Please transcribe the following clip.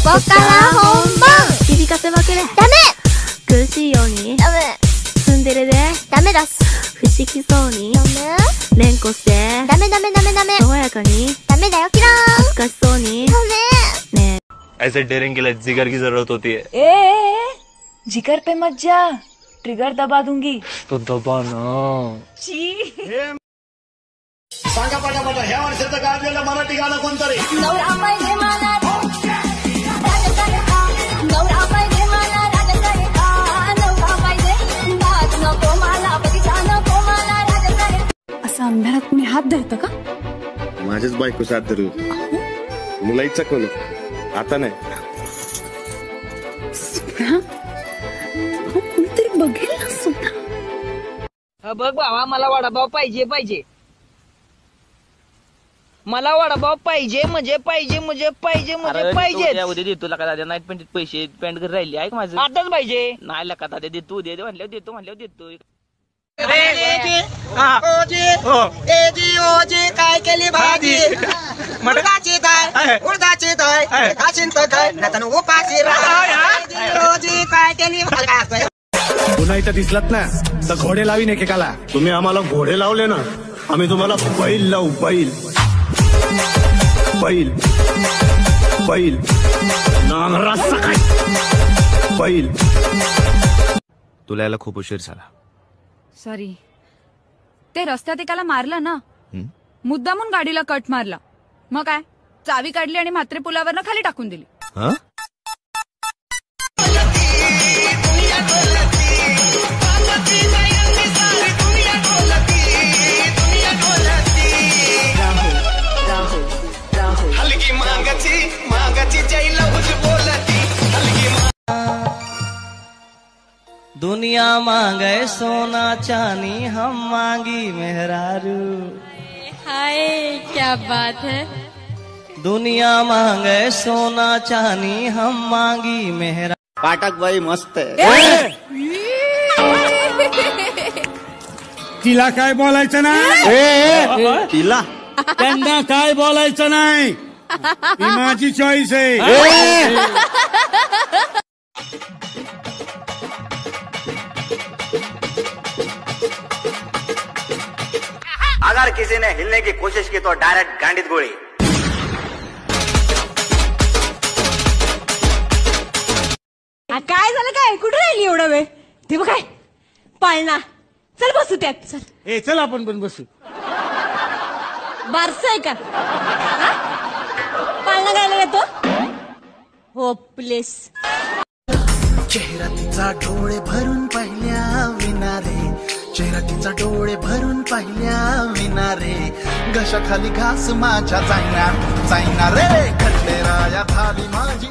こから本番。響かせまくれ。ダメ。苦しいように。ダメ。ツンデレで。ダメだす。不思議そうに。ダメ。連呼して。ダメダメダメダメ。爽やかに。ダメだよ、キラー。恥ずかしそうに。ダメ。ねえ。ऐसे dairying के लिए जिगर की जरूरत होती है। जिगर पे मत जा, ट्रिगर दबा दूंगी। तो दबा ना। सांगा पटापट ह्या वर्षाचं गाजलेलं मराठी गाणं कोणतं रे? नवरा पाहिजे मला राजकारका, नवरा पाहिजे मला राजकारका, नवरा पाहिजे दात नको मला, बगीचा नको मला राजकारका. असं अंधारात मी हात धरतं का? माझ्याच बायको साथ धरू. मुलाही चकवलं. आता नाही. कोणतरी बघेल ना सुद्धा. बघ बाबा, मला वडापाव पाहिजे. मला वडापाव पाहिजे म्हणजे पाहिजे. उद्या देतो लका दादा. नाईट पेंट पैसे पेंट घरी राहिले. ऐक माझं, आताच पाहिजे. नाही लका दादा देतो. उद्या म्हणल्यावर देतो. काय केली भाजी? मटकाची डाळ, उडदाची डाळ, काशीन तर काय नातन उपाशी रोजी काय केली भाजी? पुन्हा इथं दिसलात ना तर घोडे लावीन एकेकाला. तुम्ही आम्हाला घोडे लावले ना, आम्ही तुम्हाला बैल लावू. बैल नांगरा सकाळी बैल. तुला यायला खूप उशीर झाला. सॉरी. ते रस्त्यात एकाला मारलं ना, मुद्दामून गाडीला कट मारला. मग काय, चावी काढली आणि म्हात्रे पुलावरनं खाली टाकून दिली. दुनिया मांगे सोना चांदी, हम मांगी मेहरारू. हाय, क्या बात है. दुनिया मांगे सोना चांदी, हम मांगी मेहरा. पाठक बाई मस्त आहे. तिला काय बोलायचं नाही. तिला त्यांना काय बोलायचं नाही. ही माझी चॉईस आहे. अगर किसी ने हिलने की कोशिश की तो डायरेक्ट गांडीत गोळी. काय झालं? काय कुठे राहिली एवढा वेळ? ते बघ काय पाळणा. चल बसू त्यात. चल चल आपण पण बसू. बारस आहे का? पाळणा घालायला येतो. होपलेस. चेहरा तिचा डोळे भरून पाहिल्या विनारे. चेहरा तिचा डोळे भरून पाहिल्या विनारे. घशाखाली घास माझ्या जाईना रे. खंडेराया झाली माझी.